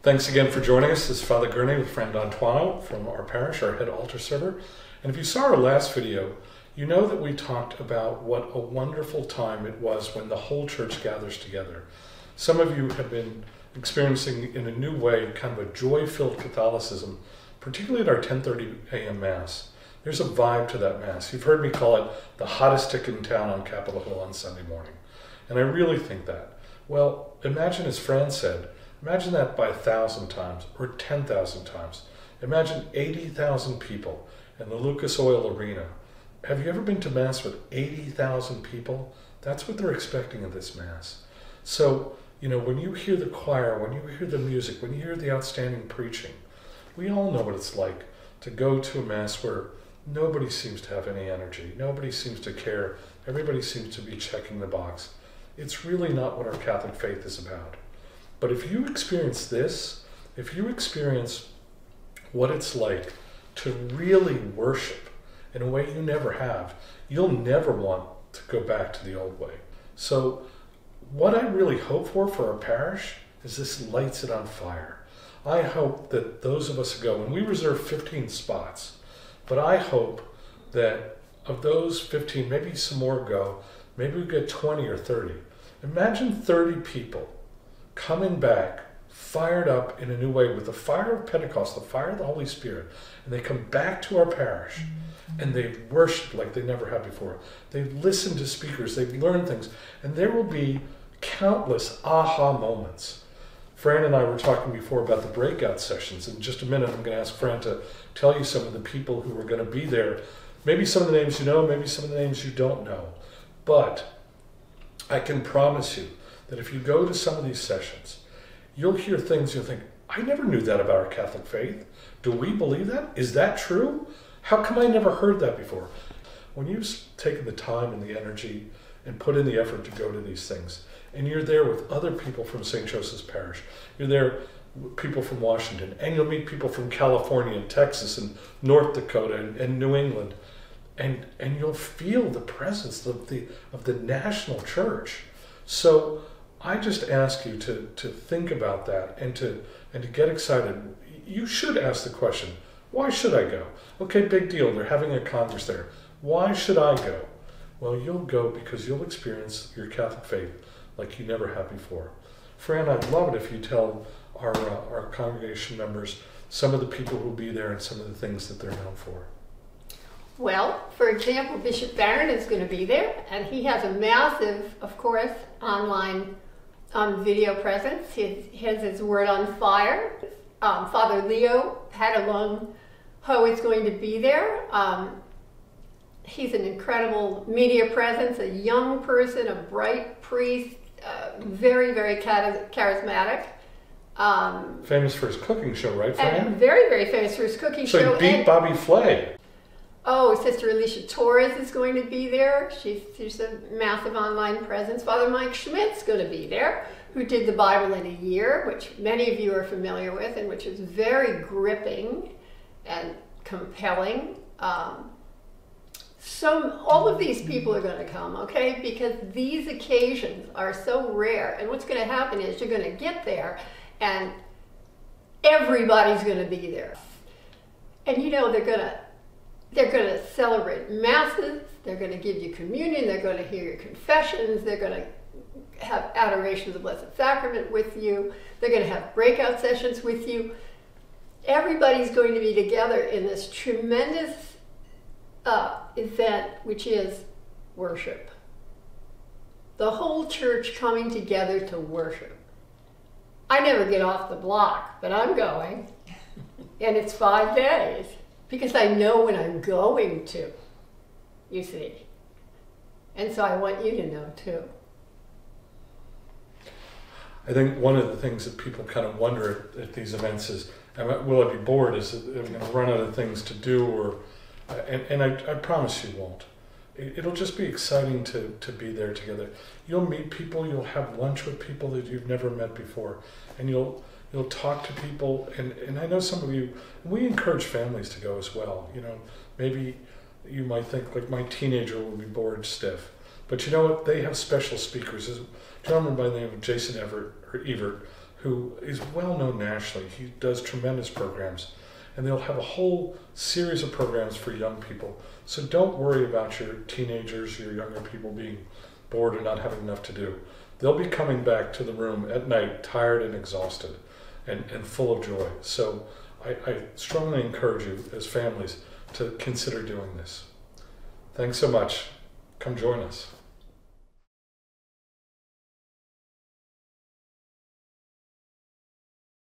Thanks again for joining us. This is Father Gurney with Fran D'Antuono from our parish, our head altar server. And if you saw our last video, you know that we talked about what a wonderful time it was when the whole church gathers together. Some of you have been experiencing in a new way kind of a joy-filled Catholicism, particularly at our 10:30 a.m. Mass. There's a vibe to that Mass. You've heard me call it the hottest ticket in town on Capitol Hill on Sunday morning. And I really think that. Well, imagine, as Fran said, imagine that by 1,000 times or 10,000 times. Imagine 80,000 people in the Lucas Oil Arena. Have you ever been to Mass with 80,000 people? That's what they're expecting of this Mass. So, when you hear the choir, when you hear the music, when you hear the outstanding preaching, we all know what it's like to go to a Mass where nobody seems to have any energy, nobody seems to care, everybody seems to be checking the box. It's really not what our Catholic faith is about. But if you experience this, if you experience what it's like to really worship in a way you never have, you'll never want to go back to the old way. So what I really hope for our parish is this lights it on fire. I hope that those of us who go, and we reserve 15 spots, but I hope that of those 15, maybe some more go, maybe we get 20 or 30. Imagine 30 people coming back, fired up in a new way with the fire of Pentecost, the fire of the Holy Spirit, and they come back to our parish and they worship like they never have before. They listen to speakers, they've learned things, and there will be countless aha moments. Fran and I were talking before about the breakout sessions. In just a minute, I'm going to ask Fran to tell you some of the people who are going to be there. Maybe some of the names you know, maybe some of the names you don't know. But I can promise you that if you go to some of these sessions, you'll hear things you'll think, I never knew that about our Catholic faith. Do we believe that? Is that true? How come I never heard that before? When you've taken the time and the energy and put in the effort to go to these things, and you're there with other people from St. Joseph's Parish, you're there with people from Washington, and you'll meet people from California and Texas and North Dakota and New England, and you'll feel the presence of the national church. So I just ask you to think about that and to get excited. You should ask the question, why should I go? Okay, big deal, they're having a Congress there. Why should I go? Well, you'll go because you'll experience your Catholic faith like you never have before. Fran, I'd love it if you tell our congregation members some of the people who will be there and some of the things that they're known for. Well, for example, Bishop Barron is going to be there, and he has a massive, of course, online video presence. He has his word on fire. Father Leo Padalong-Ho is going to be there. He's an incredible media presence, a young person, a bright priest, very, very charismatic. Famous for his cooking show, right, Fran? And very, very famous for his cooking show. So he beat Bobby Flay. Oh, Sister Alicia Torres is going to be there. She's a massive online presence. Father Mike Schmidt's going to be there, who did the Bible in a Year, which many of you are familiar with, and which is very gripping and compelling. So all of these people are going to come, okay? Because these occasions are so rare. And what's going to happen is you're going to get there and everybody's going to be there. And they're going to celebrate masses, they're going to give you communion, they're going to hear your confessions, they're going to have adoration of the Blessed Sacrament with you, they're going to have breakout sessions with you. Everybody's going to be together in this tremendous event, which is worship. The whole church coming together to worship. I never get off the block, but I'm going. And it's 5 days, because I know when I'm going to, you see. And so I want you to know too. I think one of the things that people kind of wonder at these events is, will I be bored? Is it, am I going to run out of things to do? And I promise you won't. It'll just be exciting to be there together. You'll meet people, you'll have lunch with people that you've never met before, and you'll talk to people, and I know some of you, we encourage families to go as well. Maybe you might think, like, my teenager will be bored stiff. But you know what? They have special speakers. There's a gentleman by the name of Jason Evert, who is well known nationally. He does tremendous programs, and they'll have a whole series of programs for young people. So don't worry about your teenagers, your younger people being bored and not having enough to do. They'll be coming back to the room at night tired and exhausted and full of joy. So I strongly encourage you as families to consider doing this. Thanks so much. Come join us.